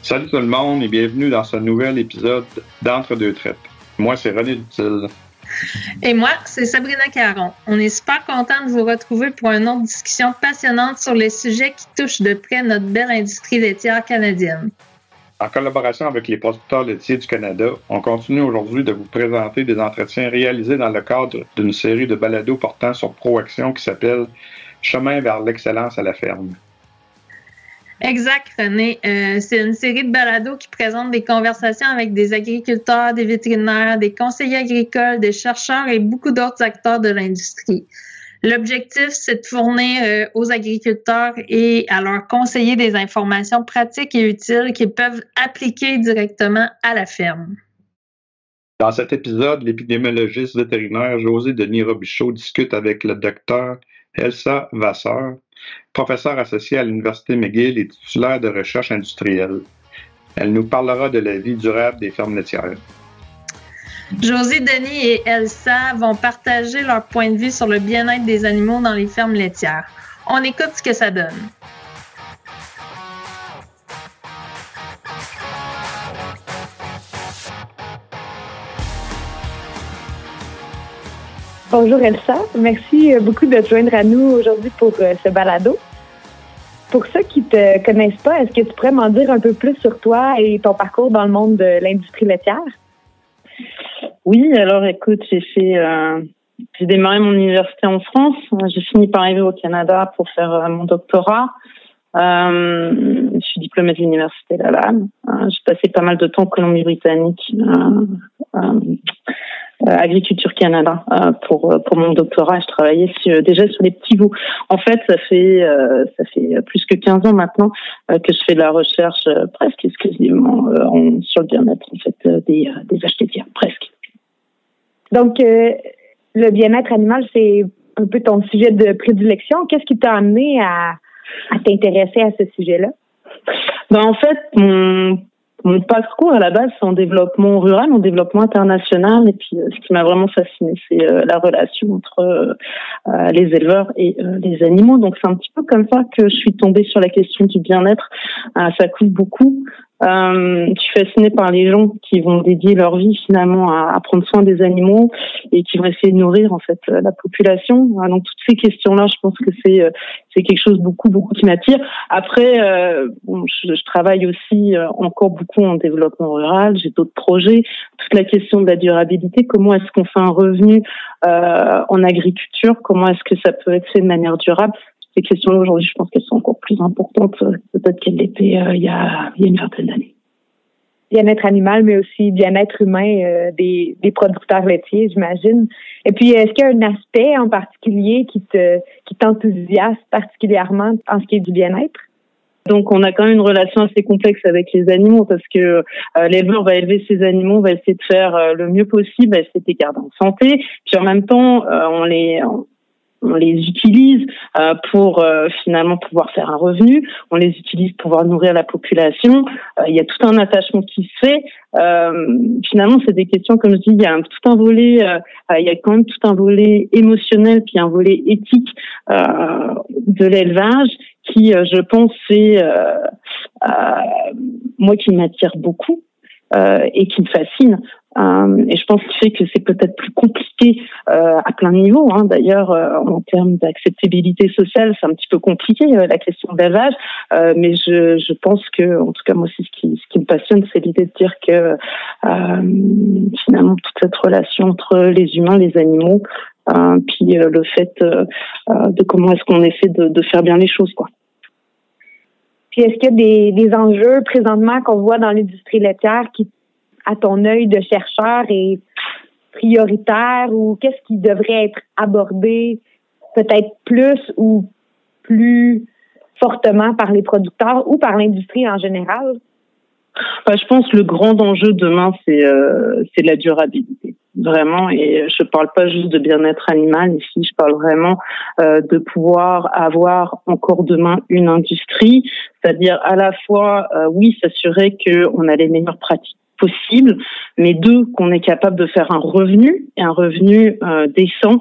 Salut tout le monde et bienvenue dans ce nouvel épisode d'Entre deux traites. Moi, c'est René Dutil. Et moi, c'est Sabrina Caron. On est super contents de vous retrouver pour une autre discussion passionnante sur les sujets qui touchent de près notre belle industrie laitière canadienne. En collaboration avec les producteurs laitiers du Canada, on continue aujourd'hui de vous présenter des entretiens réalisés dans le cadre d'une série de balados portant sur ProAction qui s'appelle « Chemin vers l'excellence à la ferme ». Exact, René. C'est une série de balados qui présente des conversations avec des agriculteurs, des vétérinaires, des conseillers agricoles, des chercheurs et beaucoup d'autres acteurs de l'industrie. L'objectif, c'est de fournir aux agriculteurs et à leurs conseillers des informations pratiques et utiles qu'ils peuvent appliquer directement à la ferme. Dans cet épisode, l'épidémiologiste vétérinaire José Denis Robichaud discute avec le docteur Elsa Vasseur, professeure associée à l'Université McGill et titulaire de recherche industrielle. Elle nous parlera de la vie durable des fermes laitières. José Denis et Elsa vont partager leur point de vue sur le bien-être des animaux dans les fermes laitières. On écoute ce que ça donne. Bonjour Elsa, merci beaucoup de te joindre à nous aujourd'hui pour ce balado. Pour ceux qui ne te connaissent pas, est-ce que tu pourrais m'en dire un peu plus sur toi et ton parcours dans le monde de l'industrie laitière? Oui, alors écoute, j'ai démarré mon université en France. J'ai fini par arriver au Canada pour faire mon doctorat. Je suis diplômée de l'université Laval. J'ai passé pas mal de temps en Colombie-Britannique, Agriculture Canada, pour mon doctorat. Je travaillais déjà sur les petits veaux. En fait, ça fait plus que 15 ans maintenant que je fais de la recherche presque exclusivement sur le bien-être en fait des vaches laitières, presque. Donc, le bien-être animal, c'est un peu ton sujet de prédilection. Qu'est-ce qui t'a amené à t'intéresser à ce sujet-là? En fait, mon parcours à la base, c'est en développement rural, en développement international. Et puis, ce qui m'a vraiment fasciné, c'est la relation entre les éleveurs et les animaux. Donc, c'est un petit peu comme ça que je suis tombée sur la question du bien-être. Ça coule beaucoup. Je suis fascinée par les gens qui vont dédier leur vie finalement à prendre soin des animaux et qui vont essayer de nourrir en fait la population. Donc toutes ces questions-là, je pense que c'est quelque chose beaucoup qui m'attire. Après, je travaille aussi encore beaucoup en développement rural. J'ai d'autres projets. Toute la question de la durabilité. Comment est-ce qu'on fait un revenu en agriculture? Comment est-ce que ça peut être fait de manière durable? Ces questions-là, aujourd'hui, je pense qu'elles sont encore plus importantes peut-être qu'elles l'étaient il y a une vingtaine d'années. Bien-être animal, mais aussi bien-être humain des producteurs laitiers, j'imagine. Et puis, est-ce qu'il y a un aspect en particulier qui t'enthousiasme particulièrement en ce qui est du bien-être? Donc, on a quand même une relation assez complexe avec les animaux parce que l'éleveur va élever ses animaux, va essayer de faire le mieux possible, va essayer de les garder en santé. Puis en même temps, on les utilise pour finalement pouvoir faire un revenu. On les utilise pour pouvoir nourrir la population. Il y a tout un attachement qui se fait. Finalement, c'est des questions, comme je dis, il y a tout un volet, il y a quand même tout un volet émotionnel puis un volet éthique de l'élevage qui, je pense, c'est moi qui m'attire beaucoup et qui me fascine. Et je pense qu'il fait que c'est peut-être plus compliqué à plein de niveaux. D'ailleurs, en termes d'acceptabilité sociale, c'est un petit peu compliqué la question de l'élevage. Mais je pense que, en tout cas, moi aussi, ce qui me passionne, c'est l'idée de dire que finalement toute cette relation entre les humains, les animaux, puis le fait de comment est-ce qu'on essaie de faire bien les choses, quoi. Puis est-ce qu'il y a des enjeux présentement qu'on voit dans l'industrie laitière qui, à ton œil de chercheur, est prioritaire ou qu'est-ce qui devrait être abordé peut-être plus ou plus fortement par les producteurs ou par l'industrie en général? Je pense que le grand enjeu demain, c'est la durabilité. Vraiment, et je parle pas juste de bien-être animal ici, je parle vraiment de pouvoir avoir encore demain une industrie, c'est-à-dire à la fois, oui, s'assurer qu'on a les meilleures pratiques possible, mais 2, qu'on est capable de faire un revenu, et un revenu décent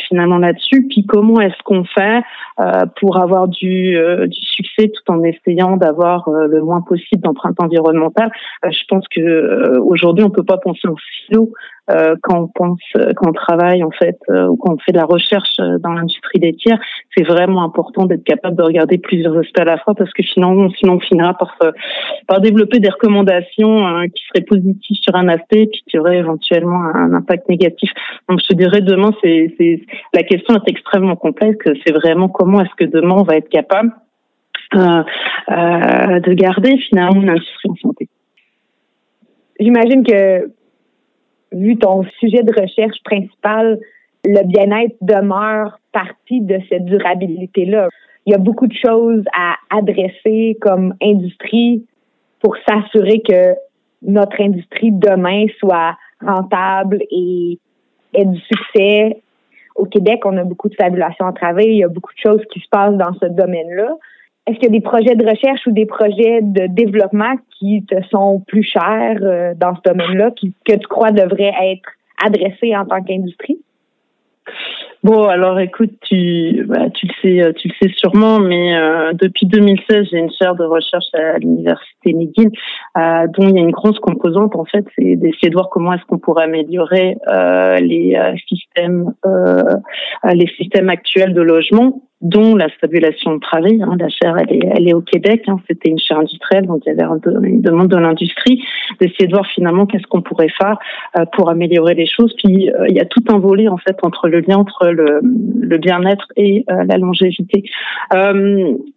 finalement là-dessus. Puis comment est-ce qu'on fait pour avoir du succès tout en essayant d'avoir le moins possible d'empreinte environnementale. Je pense que aujourd'hui on peut pas penser en silo quand on travaille en fait ou quand on fait de la recherche dans l'industrie laitière. C'est vraiment important d'être capable de regarder plusieurs aspects à la fois, parce que sinon on finira par développer des recommandations qui seraient positives sur un aspect puis qui auraient éventuellement un impact négatif. Donc je te dirais demain la question est extrêmement complexe. C'est vraiment comment est-ce que demain on va être capable de garder finalement une industrie en santé. J'imagine que, vu ton sujet de recherche principal, le bien-être demeure partie de cette durabilité-là. Il y a beaucoup de choses à adresser comme industrie pour s'assurer que notre industrie demain soit rentable et ait du succès. Au Québec, on a beaucoup de fabulation à travailler. Il y a beaucoup de choses qui se passent dans ce domaine-là. Est-ce qu'il y a des projets de recherche ou des projets de développement qui te sont plus chers dans ce domaine-là, que tu crois devraient être adressés en tant qu'industrie? Bon, alors écoute, tu le sais sûrement, mais depuis 2016, j'ai une chaire de recherche à l'université McGill, dont il y a une grosse composante en fait, c'est d'essayer de voir comment est-ce qu'on pourrait améliorer les systèmes actuels de logement, dont la stabulation de travail. La chaire, elle est au Québec. C'était une chaire industrielle, donc il y avait une demande de l'industrie d'essayer de voir finalement qu'est-ce qu'on pourrait faire pour améliorer les choses. Puis il y a tout un volet en fait entre le lien entre le bien-être et la longévité.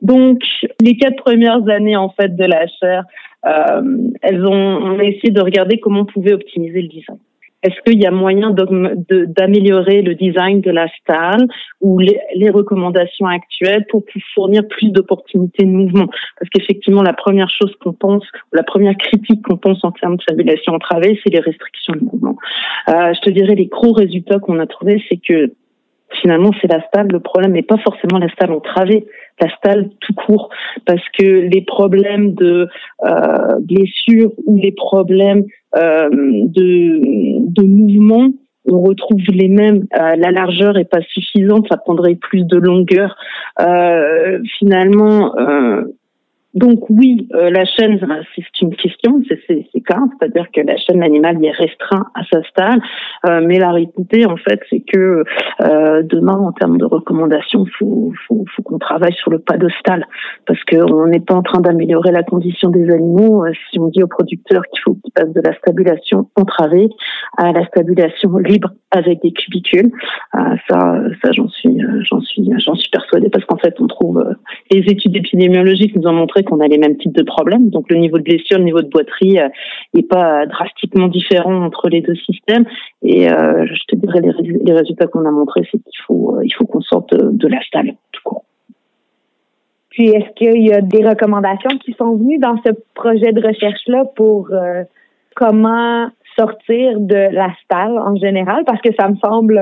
Donc les 4 premières années en fait de la chaire, on a essayé de regarder comment on pouvait optimiser le design. Est-ce qu'il y a moyen d'améliorer le design de la salle ou les recommandations actuelles pour fournir plus d'opportunités de mouvement? Parce qu'effectivement, la première chose qu'on pense, la première critique qu'on pense en termes de stabilisation au travail, c'est les restrictions de mouvement. Je te dirais, les gros résultats qu'on a trouvés, c'est que finalement, c'est la stalle. Le problème n'est pas forcément la stalle en travée, la stalle tout court, parce que les problèmes de blessures ou les problèmes de mouvement, on retrouve les mêmes. La largeur est pas suffisante, ça prendrait plus de longueur. Finalement, donc oui, la chaîne, c'est une question, c'est clair, c'est-à-dire que la chaîne animale est restreinte à sa stalle, mais la réalité en fait, c'est que demain, en termes de recommandations, faut qu'on travaille sur le pas de stalle, parce que on n'est pas en train d'améliorer la condition des animaux si on dit aux producteurs qu'il faut qu'ils passent de la stabulation entravée à la stabulation libre avec des cubicules. Ça, j'en suis persuadée, parce qu'en fait, on trouve les études épidémiologiques nous ont montré qu'on a les mêmes types de problèmes. Donc, le niveau de blessure, le niveau de boiterie n'est pas drastiquement différent entre les deux systèmes. Et je te dirais, les résultats qu'on a montrés, c'est qu'il faut qu'on sorte de la stalle, tout court. Puis, est-ce qu'il y a des recommandations qui sont venues dans ce projet de recherche-là pour comment sortir de la stalle en général? Parce que ça me semble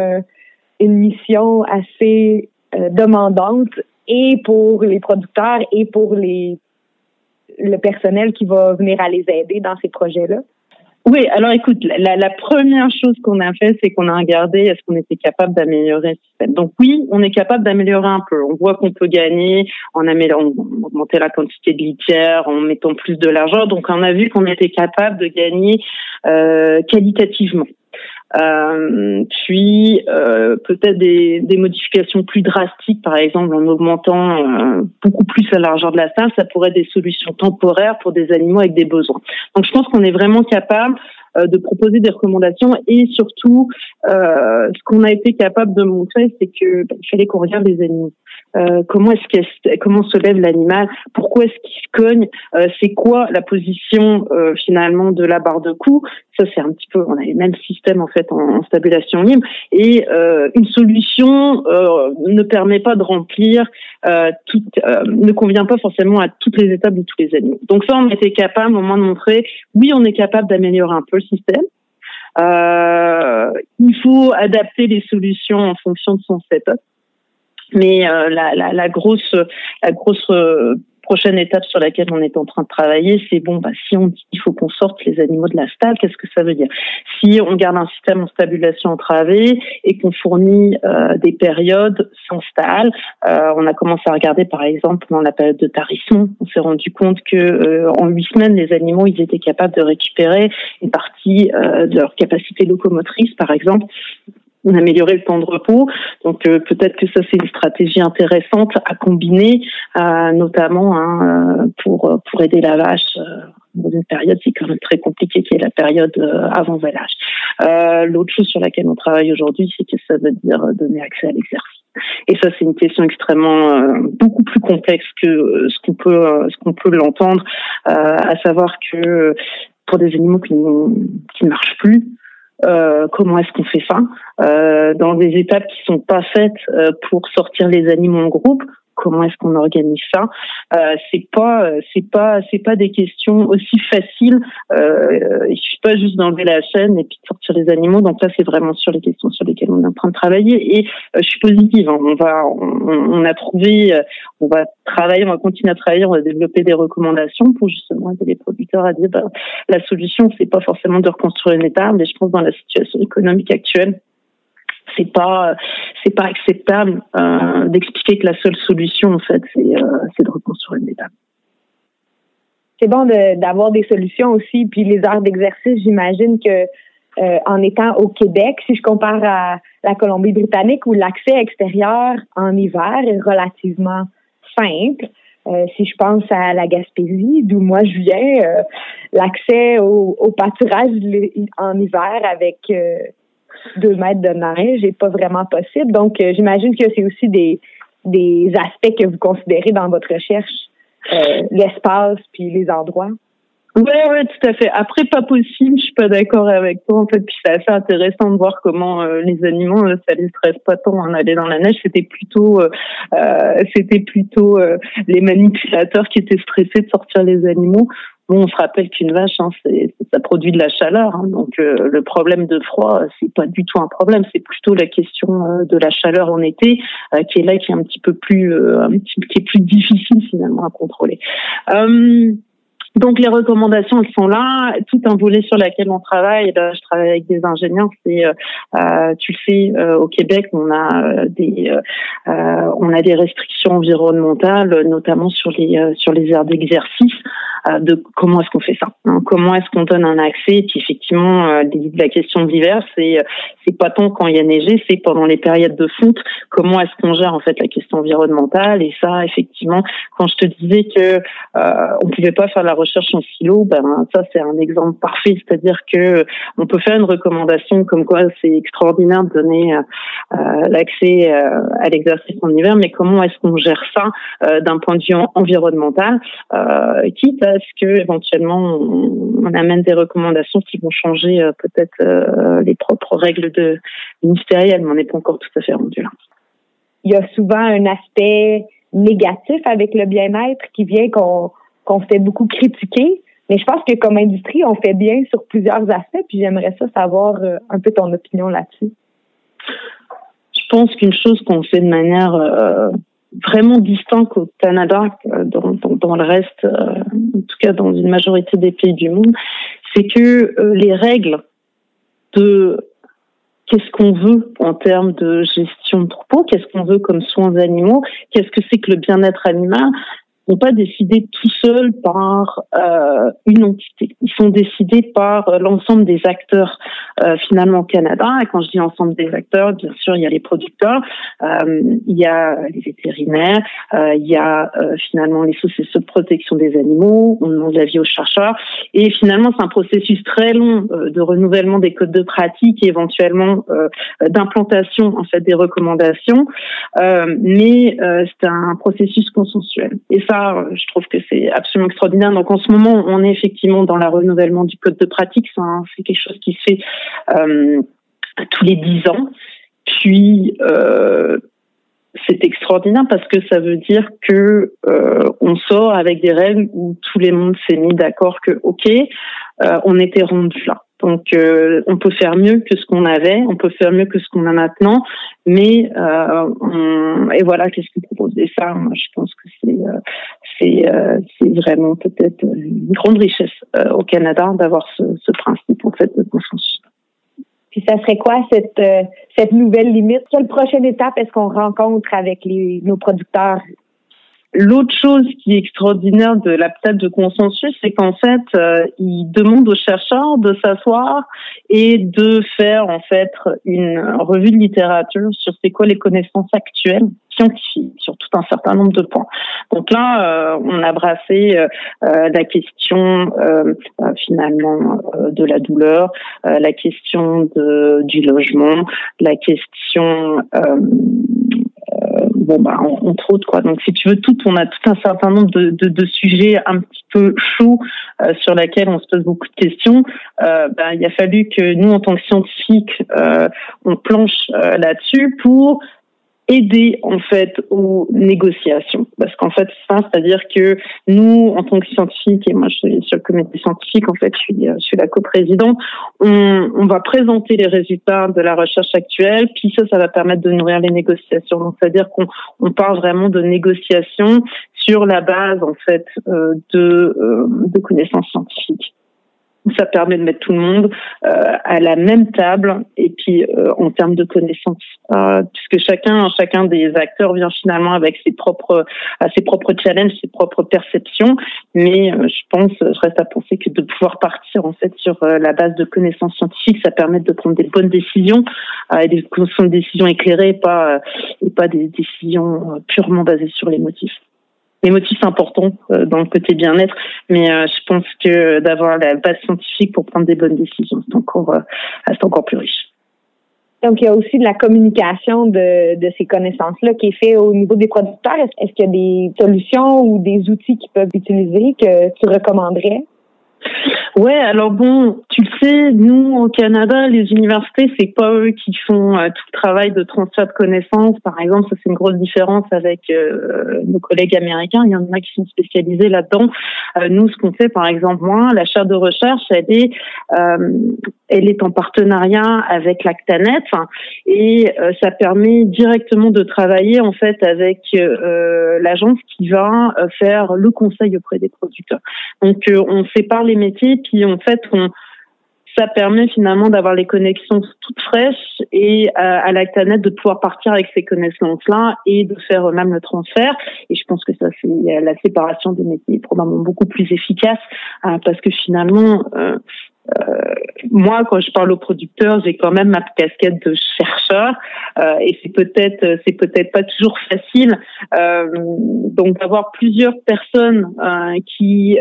une mission assez demandante, et pour les producteurs et pour le personnel qui va venir à les aider dans ces projets-là. Oui, alors écoute, la première chose qu'on a fait, c'est qu'on a regardé est-ce qu'on était capable d'améliorer le système. Donc oui, on est capable d'améliorer un peu. On voit qu'on peut gagner en augmenter la quantité de litière, en mettant plus de largeur. Donc on a vu qu'on était capable de gagner qualitativement. Puis peut-être des modifications plus drastiques, par exemple en augmentant beaucoup plus la largeur de la salle, ça pourrait être des solutions temporaires pour des animaux avec des besoins. Donc je pense qu'on est vraiment capable de proposer des recommandations, et surtout ce qu'on a été capable de montrer, c'est que il fallait qu'on regarde les animaux. Comment se lève l'animal, pourquoi est-ce qu'il se cogne, c'est quoi la position finalement de la barre de cou. Ça, c'est un petit peu, on a le même système en fait en stabulation libre, et une solution ne permet pas de remplir ne convient pas forcément à toutes les étapes de tous les animaux. Donc ça, on était capable au moins de montrer, oui, on est capable d'améliorer un peu le système. Il faut adapter les solutions en fonction de son setup. Mais la grosse prochaine étape sur laquelle on est en train de travailler, c'est si on dit qu'il faut qu'on sorte les animaux de la stable, qu'est-ce que ça veut dire? Si on garde un système en stabulation entravée et qu'on fournit des périodes sans stall, on a commencé à regarder par exemple dans la période de tarisson, on s'est rendu compte que en 8 semaines, les animaux ils étaient capables de récupérer une partie de leur capacité locomotrice, par exemple. On a amélioré le temps de repos, donc peut-être que ça c'est une stratégie intéressante à combiner, notamment pour aider la vache dans une période c'est quand même très compliquée qui est la période avant vêlage. L'autre chose sur laquelle on travaille aujourd'hui, c'est que ça veut dire donner accès à l'exercice. Et ça c'est une question extrêmement beaucoup plus complexe que ce qu'on peut l'entendre, à savoir que pour des animaux qui ne marchent plus. Comment est-ce qu'on fait ça dans des étapes qui sont pas faites pour sortir les animaux en groupe? Comment est-ce qu'on organise ça? C'est pas des questions aussi faciles. Il suffit pas juste d'enlever la chaîne et puis de sortir les animaux. Donc là, c'est vraiment sur les questions sur lesquelles on est en train de travailler. Et je suis positive. On va trouver, on va travailler, on va continuer à travailler, on va développer des recommandations pour justement aider les producteurs à dire la solution, c'est pas forcément de reconstruire une étable, mais je pense dans la situation économique actuelle. C'est pas acceptable d'expliquer que la seule solution en fait c'est de reconstruire une étable. C'est bon d'avoir des solutions aussi, puis les heures d'exercice, j'imagine que en étant au Québec, si je compare à la Colombie-Britannique où l'accès extérieur en hiver est relativement simple. Si je pense à la Gaspésie, d'où moi je viens, l'accès au pâturage en hiver avec 2 mètres de neige n'est pas vraiment possible. Donc, j'imagine que c'est aussi des aspects que vous considérez dans votre recherche, l'espace puis les endroits. Ouais, tout à fait. Après, pas possible, je suis pas d'accord avec toi, en fait, puis c'est assez intéressant de voir comment les animaux, ça les stresse pas tant en aller dans la neige, c'était plutôt les manipulateurs qui étaient stressés de sortir les animaux. Bon, on se rappelle qu'une vache, ça produit de la chaleur, donc le problème de froid, c'est pas du tout un problème, c'est plutôt la question de la chaleur en été qui est un petit peu plus, qui est plus difficile finalement à contrôler. Donc les recommandations elles sont là, tout un volet sur lequel on travaille. Là, je travaille avec des ingénieurs. C'est tu le sais au Québec, on a des restrictions environnementales, notamment sur les aires d'exercice. De comment est-ce qu'on fait ça, comment est-ce qu'on donne un accès. Et puis effectivement, la question de l'hiver, c'est pas tant quand il y a neigé, c'est pendant les périodes de fonte. Comment est-ce qu'on gère en fait la question environnementale. Et ça, effectivement, quand je te disais que on pouvait pas faire la recherche en silo, ça c'est un exemple parfait. C'est-à-dire que on peut faire une recommandation comme quoi c'est extraordinaire de donner l'accès à l'exercice en hiver, mais comment est-ce qu'on gère ça d'un point de vue environnemental, quitte à ce que éventuellement on amène des recommandations qui vont changer peut-être les propres règles ministérielles, mais on n'est pas encore tout à fait rendu là. Il y a souvent un aspect négatif avec le bien-être qui vient qu'on fait beaucoup critiquer, mais je pense que comme industrie, on fait bien sur plusieurs aspects, puis j'aimerais savoir un peu ton opinion là-dessus. Je pense qu'une chose qu'on fait de manière vraiment distincte au Canada, dans le reste, en tout cas dans une majorité des pays du monde, c'est que les règles de qu'est-ce qu'on veut en termes de gestion de troupeau, qu'est-ce qu'on veut comme soins animaux, qu'est-ce que c'est que le bien-être animal, sont pas décidés tout seuls par une entité. Ils sont décidés par l'ensemble des acteurs finalement au Canada. Et quand je dis ensemble des acteurs, bien sûr, il y a les producteurs, il y a les vétérinaires, il y a finalement les associations de protection des animaux, on demande l'avis aux chercheurs. Et finalement, c'est un processus très long de renouvellement des codes de pratique et éventuellement d'implantation en fait des recommandations. Mais c'est un processus consensuel. Et ça, je trouve que c'est absolument extraordinaire. Donc en ce moment, on est effectivement dans le renouvellement du code de pratique. C'est quelque chose qui se fait tous les 10 ans. Puis c'est extraordinaire parce que ça veut dire que on sort avec des règles où tout le monde s'est mis d'accord que ok, on était rendu là. Donc, on peut faire mieux que ce qu'on avait, on peut faire mieux que ce qu'on a maintenant, mais et voilà, qu'est-ce qu'on propose. Et ça, moi, je pense que c'est vraiment peut-être une grande richesse au Canada d'avoir ce principe en fait de consensus. Puis ça serait quoi cette nouvelle limite? Quelle prochaine étape est-ce qu'on rencontre avec nos producteurs? L'autre chose qui est extraordinaire de la table de consensus, c'est qu'en fait, il demande aux chercheurs de s'asseoir et de faire en fait une revue de littérature sur c'est quoi les connaissances actuelles scientifiques sur tout un certain nombre de points. Donc là, on a brassé la question finalement de la douleur, la question du logement, la question entre autres quoi. Donc si tu veux on a tout un certain nombre de sujets un petit peu chauds sur lesquels on se pose beaucoup de questions. Il a fallu que nous en tant que scientifiques on planche là-dessus pour aider en fait aux négociations, parce qu'en fait c'est-à-dire que nous en tant que scientifiques, et moi je suis sur le comité scientifique, en fait je suis la coprésidente, on va présenter les résultats de la recherche actuelle, puis ça va permettre de nourrir les négociations. Donc c'est-à-dire qu'on parle vraiment de négociations sur la base en fait de connaissances scientifiques. Ça permet de mettre tout le monde à la même table et puis en termes de connaissances, puisque chacun des acteurs vient finalement avec ses propres challenges, ses propres perceptions. Mais je reste à penser que de pouvoir partir en fait sur la base de connaissances scientifiques, ça permet de prendre des bonnes décisions, et des décisions éclairées, et pas des décisions purement basées sur les motifs. Les motifs importants dans le côté bien-être, mais je pense que d'avoir la base scientifique pour prendre des bonnes décisions, c'est encore plus riche. Donc, il y a aussi de la communication de ces connaissances-là qui est fait au niveau des producteurs. Est-ce qu'il y a des solutions ou des outils qu'ils peuvent utiliser que tu recommanderais? Ouais, alors bon, tu le sais, nous au Canada, les universités, c'est pas eux qui font tout le travail de transfert de connaissances. Par exemple, ça c'est une grosse différence avec nos collègues américains. Il y en a qui sont spécialisés là-dedans. Nous, ce qu'on fait, par exemple, moi, la chaire de recherche, elle est en partenariat avec l'Actanet et ça permet directement de travailler en fait avec l'agence qui va faire le conseil auprès des producteurs. Donc on sépare les métiers, puis en fait ça permet finalement d'avoir les connexions toutes fraîches et à l'Actanet de pouvoir partir avec ces connaissances-là et de faire même le transfert. Et je pense que ça fait la séparation des métiers probablement beaucoup plus efficace parce que finalement moi, quand je parle aux producteurs, j'ai quand même ma casquette de chercheur et c'est peut-être pas toujours facile. Donc d'avoir plusieurs personnes qui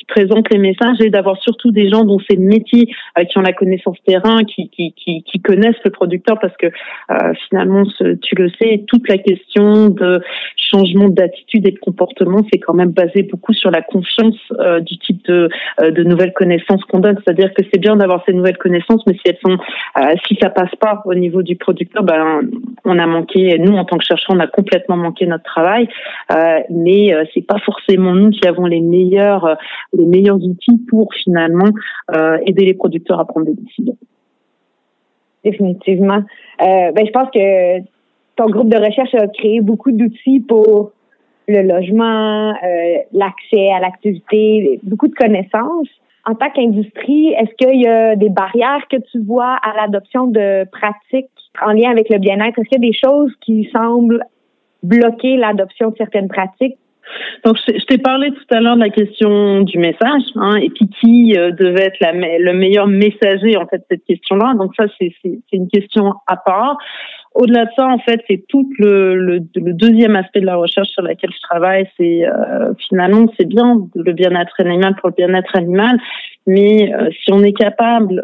présentent les messages et d'avoir surtout des gens dont c'est le métier, qui ont la connaissance terrain, qui connaissent le producteur, parce que finalement, tu le sais, toute la question de changement d'attitude et de comportement, c'est quand même basé beaucoup sur la confiance du type de nouvelles connaissances qu'on donne. C'est-à-dire que c'est bien d'avoir ces nouvelles connaissances, mais si ça passe pas au niveau du producteur, on a manqué. Nous, en tant que chercheurs, on a complètement manqué notre travail. Mais c'est pas forcément nous qui avons les meilleurs outils pour finalement aider les producteurs à prendre des décisions. Définitivement. Je pense que ton groupe de recherche a créé beaucoup d'outils pour le logement, l'accès à l'activité, beaucoup de connaissances. En tant qu'industrie, est-ce qu'il y a des barrières que tu vois à l'adoption de pratiques en lien avec le bien-être? Est-ce qu'il y a des choses qui semblent bloquer l'adoption de certaines pratiques? Donc, je t'ai parlé tout à l'heure de la question du message, et puis qui devait être le meilleur messager, en fait, de cette question-là. Donc ça, c'est une question à part. Au-delà de ça, en fait, c'est tout le deuxième aspect de la recherche sur laquelle je travaille. C'est finalement, c'est bien le bien-être animal pour le bien-être animal, mais si on est capable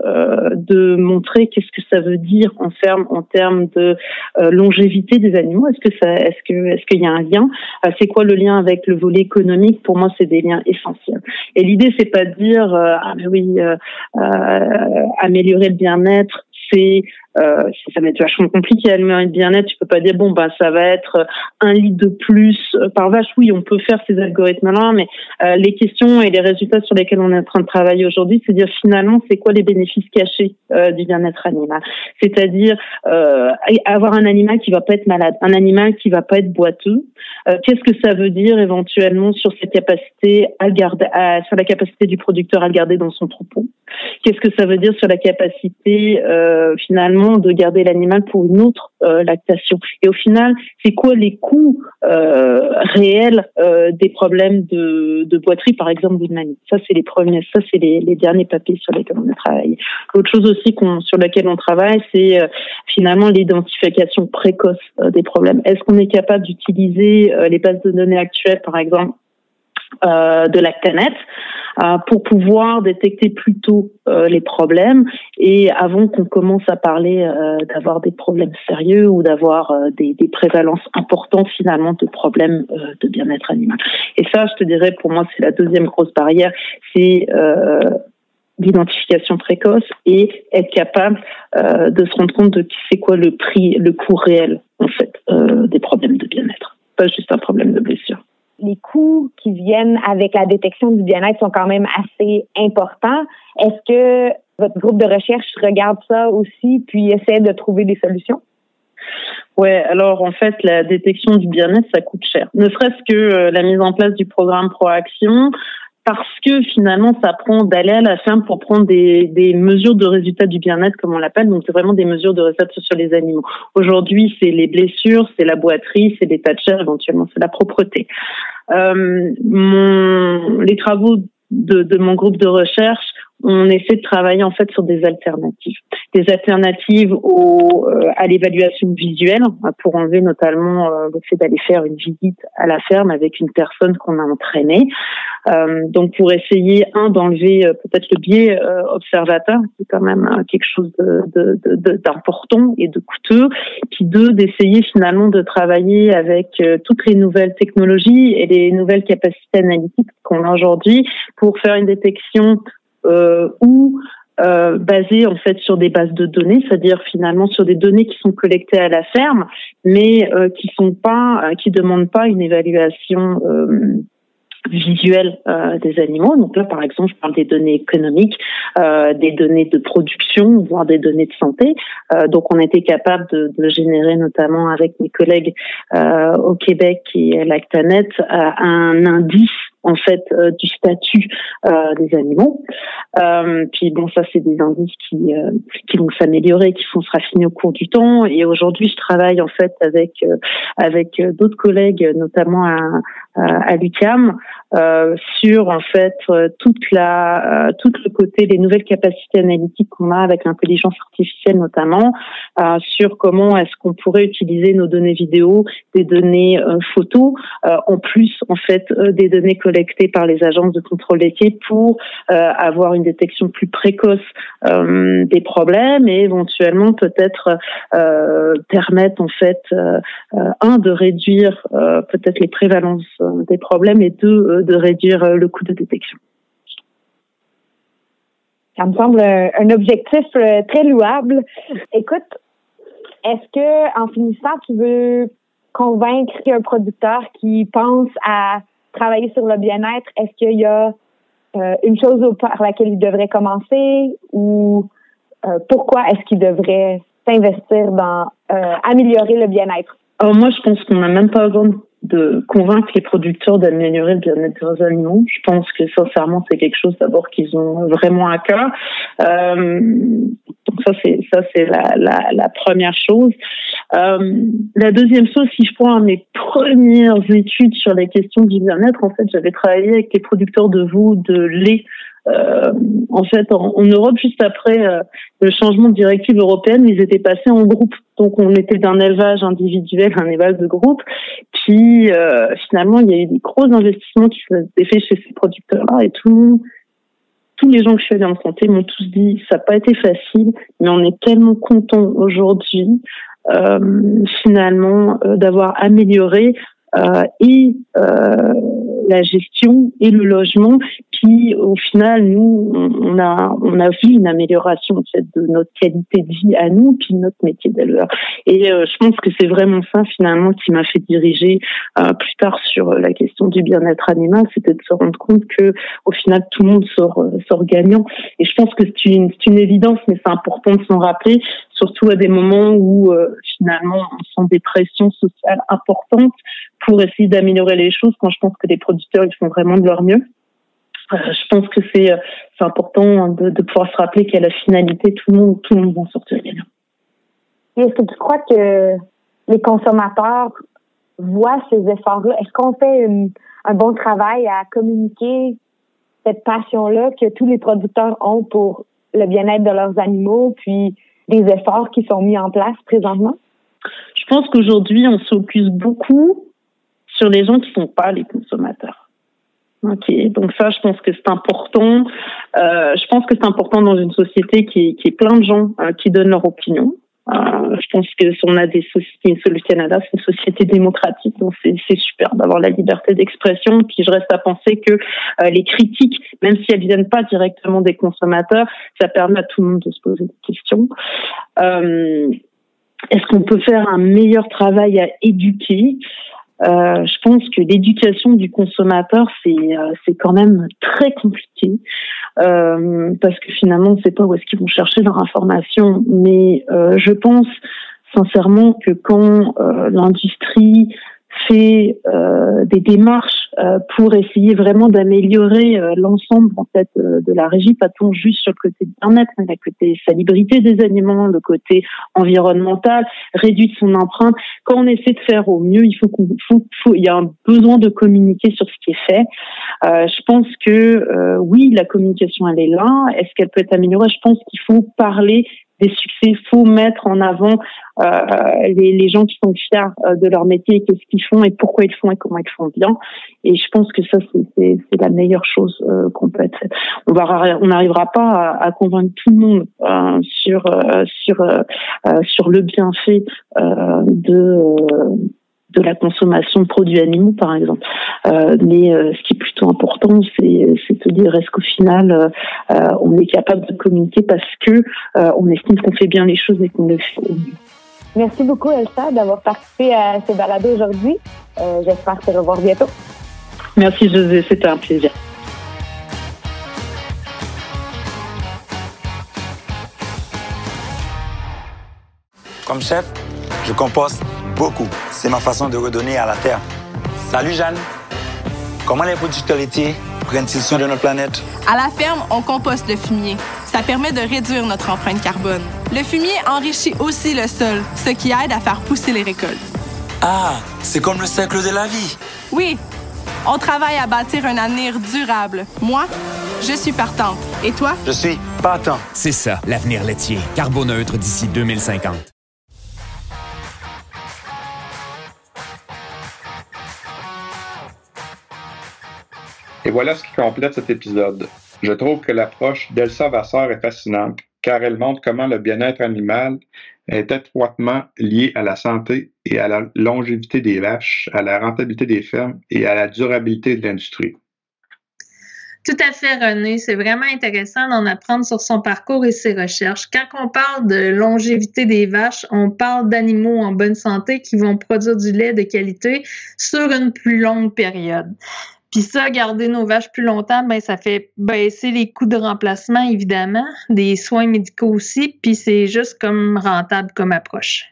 de montrer qu'est-ce que ça veut dire en termes de longévité des animaux, est-ce qu'il y a un lien? C'est quoi le lien avec le volet économique? Pour moi, c'est des liens essentiels. Et l'idée, c'est pas de dire améliorer le bien-être, c'est ça va être vachement compliqué. Aliments et bien-être, tu peux pas dire bon ça va être 1 litre de plus par vache. Oui, on peut faire ces algorithmes-là, mais les questions et les résultats sur lesquels on est en train de travailler aujourd'hui, c'est dire finalement c'est quoi les bénéfices cachés du bien-être animal. C'est-à-dire avoir un animal qui va pas être malade, un animal qui va pas être boiteux. Qu'est-ce que ça veut dire éventuellement sur cette capacité à garder, sur la capacité du producteur à le garder dans son troupeau? Qu'est-ce que ça veut dire sur la capacité finalement de garder l'animal pour une autre lactation? Et au final, c'est quoi les coûts réels des problèmes de boiterie, par exemple, ou de mamie? Ça, c'est les derniers papiers sur lesquels on a travaillé. L'autre chose aussi sur laquelle on travaille, c'est finalement l'identification précoce des problèmes. Est-ce qu'on est capable d'utiliser les bases de données actuelles, par exemple, de Lactanet, pour pouvoir détecter plus tôt les problèmes et avant qu'on commence à parler d'avoir des problèmes sérieux ou d'avoir des prévalences importantes finalement de problèmes de bien-être animal. Et ça, je te dirais, pour moi, c'est la deuxième grosse barrière, c'est l'identification précoce et être capable de se rendre compte de c'est quoi le coût réel en fait des problèmes de bien-être, pas juste un problème de blessure. Les coûts qui viennent avec la détection du bien-être sont quand même assez importants. Est-ce que votre groupe de recherche regarde ça aussi puis essaie de trouver des solutions? Ouais, alors en fait, la détection du bien-être, ça coûte cher. Ne serait-ce que la mise en place du programme Proaction, parce que finalement, ça prend d'aller à la ferme pour prendre des mesures de résultats du bien-être, comme on l'appelle. Donc, c'est vraiment des mesures de résultats sur les animaux. Aujourd'hui, c'est les blessures, c'est la boiterie, c'est l'état de chair, éventuellement, c'est la propreté. Les travaux de mon groupe de recherche, on essaie de travailler en fait sur des alternatives à l'évaluation visuelle pour enlever notamment le fait d'aller faire une visite à la ferme avec une personne qu'on a entraînée. Donc pour essayer d'enlever peut-être le biais observateur, c'est quand même quelque chose d'important et de coûteux. Puis d'essayer finalement de travailler avec toutes les nouvelles technologies et les nouvelles capacités analytiques qu'on a aujourd'hui pour faire une détection basé en fait sur des bases de données, c'est-à-dire finalement sur des données qui sont collectées à la ferme, mais qui demandent pas une évaluation visuelle des animaux. Donc là, par exemple, je parle des données économiques, des données de production, voire des données de santé. Donc, on a été capable de générer, notamment avec mes collègues au Québec et à Lactanet, un indice en fait du statut des animaux. Puis bon, ça c'est des indices qui vont s'améliorer, qui vont se raffiner au cours du temps. Et aujourd'hui, je travaille en fait avec d'autres collègues, notamment à l'UQAM, sur en fait tout le côté des nouvelles capacités analytiques qu'on a avec l'intelligence artificielle notamment, sur comment est-ce qu'on pourrait utiliser nos données vidéo, des données photos, en plus en fait des données collectées par les agences de contrôle laitier pour avoir une détection plus précoce des problèmes et éventuellement peut-être permettre en fait de réduire peut-être les prévalences des problèmes et de réduire le coût de détection. Ça me semble un objectif très louable. Écoute, est-ce que en finissant, tu veux convaincre un producteur qui pense à travailler sur le bien-être, est-ce qu'il y a une chose par laquelle il devrait commencer ou pourquoi est-ce qu'il devrait s'investir dans améliorer le bien-être? Alors moi, je pense qu'on n'a même pas besoin de convaincre les producteurs d'améliorer le bien-être des animaux. Je pense que sincèrement, c'est quelque chose d'abord qu'ils ont vraiment à cœur. Donc ça c'est la première chose. La deuxième chose, si je prends mes premières études sur la question du bien-être, en fait, j'avais travaillé avec les producteurs de veau de lait. En fait, en Europe, juste après le changement de directive européenne, ils étaient passés en groupe. Donc, on était d'un élevage individuel à un élevage de groupe. Puis, finalement, il y a eu des gros investissements qui sont faits chez ces producteurs-là et tous les gens que je suis allée en santé m'ont tous dit ça n'a pas été facile, mais on est tellement contents aujourd'hui, finalement, d'avoir amélioré la gestion et le logement, qui, au final, nous, on a vu une amélioration en fait de notre qualité de vie à nous, puis de notre métier d'éleveur. Et je pense que c'est vraiment ça finalement qui m'a fait diriger plus tard sur la question du bien-être animal, c'était de se rendre compte que au final tout le monde sort gagnant. Et je pense que c'est une évidence, mais c'est important de s'en rappeler, surtout à des moments où finalement on sent des pressions sociales importantes pour essayer d'améliorer les choses. Quand je pense que les producteurs ils font vraiment de leur mieux. Je pense que c'est important de pouvoir se rappeler qu'à la finalité, tout le monde va en sortir gagnant. Et est-ce que tu crois que les consommateurs voient ces efforts-là? Est-ce qu'on fait un bon travail à communiquer cette passion-là que tous les producteurs ont pour le bien-être de leurs animaux, puis des efforts qui sont mis en place présentement? Je pense qu'aujourd'hui, on s'occupe beaucoup sur les gens qui ne sont pas les consommateurs. Ok, donc ça, je pense que c'est important. Je pense que c'est important dans une société qui est plein de gens qui donnent leur opinion. Je pense que si on a des sociétés, le Canada, c'est une société démocratique, donc c'est super d'avoir la liberté d'expression. Puis je reste à penser que les critiques, même si elles viennent pas directement des consommateurs, ça permet à tout le monde de se poser des questions. Est-ce qu'on peut faire un meilleur travail à éduquer? Je pense que l'éducation du consommateur, c'est quand même très compliqué parce que finalement, on ne sait pas où est-ce qu'ils vont chercher leur information. Mais je pense sincèrement que quand l'industrie fait des démarches pour essayer vraiment d'améliorer l'ensemble en fait de la régie, pas tant juste sur le côté bien-être, mais le côté salubrité des aliments, le côté environnemental, réduire son empreinte. Quand on essaie de faire au mieux, il y a un besoin de communiquer sur ce qui est fait. Je pense que oui, la communication elle est là. Est-ce qu'elle peut être améliorée? Je pense qu'il faut parler des succès, faut mettre en avant les gens qui sont fiers de leur métier, qu'est-ce qu'ils font et pourquoi ils font et comment ils font bien. Et je pense que ça c'est la meilleure chose qu'on peut être. On n'arrivera pas à convaincre tout le monde sur le bienfait de la consommation de produits animaux, par exemple. Mais ce qui est plutôt important, c'est de se dire est-ce qu'au final, on est capable de communiquer parce que on estime qu'on fait bien les choses et qu'on le fait au mieux. Merci beaucoup, Elsa, d'avoir participé à ce balado aujourd'hui. J'espère te revoir bientôt. Merci, José. C'était un plaisir. Comme chef, je composte beaucoup. C'est ma façon de redonner à la terre. Salut Jeanne. Comment les producteurs laitiers prennent-ils soin de notre planète? À la ferme, on composte le fumier. Ça permet de réduire notre empreinte carbone. Le fumier enrichit aussi le sol, ce qui aide à faire pousser les récoltes. Ah, c'est comme le cercle de la vie. Oui, on travaille à bâtir un avenir durable. Moi, je suis partante. Et toi? Je suis partant. C'est ça, l'avenir laitier. Carboneutre d'ici 2050. Et voilà ce qui complète cet épisode. Je trouve que l'approche d'Elsa Vasseur est fascinante, car elle montre comment le bien-être animal est étroitement lié à la santé et à la longévité des vaches, à la rentabilité des fermes et à la durabilité de l'industrie. Tout à fait, René. C'est vraiment intéressant d'en apprendre sur son parcours et ses recherches. Quand on parle de longévité des vaches, on parle d'animaux en bonne santé qui vont produire du lait de qualité sur une plus longue période. Puis ça, garder nos vaches plus longtemps, ben ça fait baisser les coûts de remplacement, évidemment, des soins médicaux aussi, puis c'est juste comme rentable comme approche.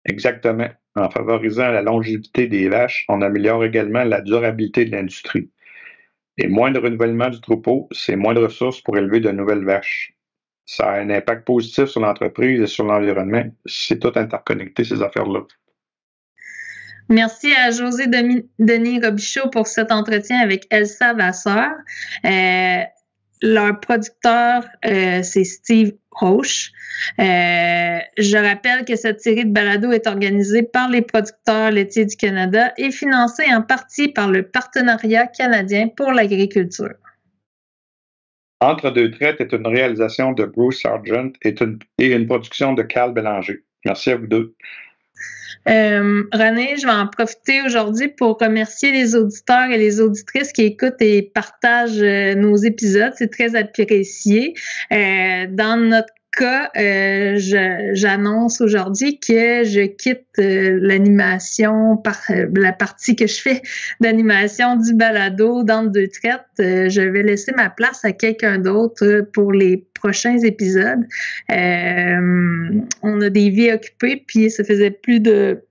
Exactement. En favorisant la longévité des vaches, on améliore également la durabilité de l'industrie. Et moins de renouvellement du troupeau, c'est moins de ressources pour élever de nouvelles vaches. Ça a un impact positif sur l'entreprise et sur l'environnement. C'est tout interconnecté, ces affaires-là. Merci à José Denis Robichaud pour cet entretien avec Elsa Vasseur. Leur producteur, c'est Steve Roche. Je rappelle que cette série de balados est organisée par les producteurs laitiers du Canada et financée en partie par le Partenariat canadien pour l'agriculture. Entre deux traites est une réalisation de Bruce Sargent et une production de Carl Bélanger. Merci à vous deux. René, je vais en profiter aujourd'hui pour remercier les auditeurs et les auditrices qui écoutent et partagent nos épisodes. C'est très apprécié. Dans notre cas, j'annonce aujourd'hui que je quitte l'animation, la partie que je fais d'animation du balado dans deux traites. Je vais laisser ma place à quelqu'un d'autre pour les prochains épisodes. On a des vies occupées, puis ça faisait plus de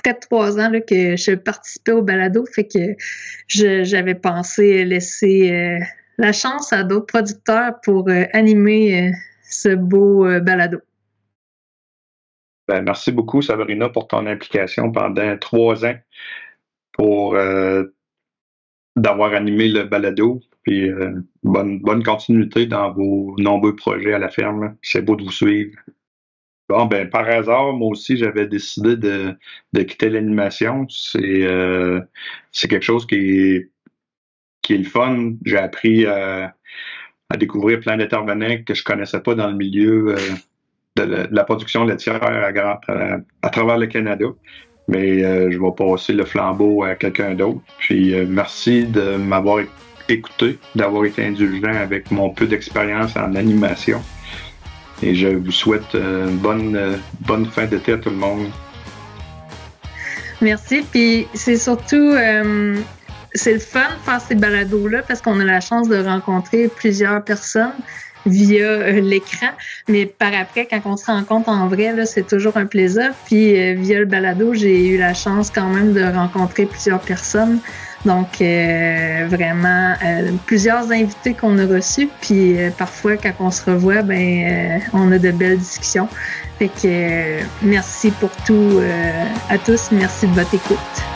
près de 3 ans là, que je participais au balado, fait que j'avais pensé laisser la chance à d'autres producteurs pour animer ce beau balado. Ben, merci beaucoup, Sabrina, pour ton implication pendant 3 ans pour d'avoir animé le balado. Puis bonne continuité dans vos nombreux projets à la ferme. C'est beau de vous suivre. Bon, ben par hasard, moi aussi, j'avais décidé de quitter l'animation. C'est quelque chose qui est le fun. J'ai appris à découvrir plein d'intervenants que je connaissais pas dans le milieu de la production laitière à travers le Canada. Mais je vais passer le flambeau à quelqu'un d'autre. Puis merci de m'avoir écouté, d'avoir été indulgent avec mon peu d'expérience en animation. Et je vous souhaite une bonne fin d'été à tout le monde. Merci. Puis c'est surtout... c'est le fun de faire ces balados-là parce qu'on a la chance de rencontrer plusieurs personnes via l'écran, mais par après, quand on se rencontre en vrai, là, c'est toujours un plaisir. Puis via le balado, j'ai eu la chance quand même de rencontrer plusieurs personnes. Donc, vraiment, plusieurs invités qu'on a reçus. Puis parfois, quand on se revoit, on a de belles discussions. Fait que merci pour tout à tous. Merci de votre écoute.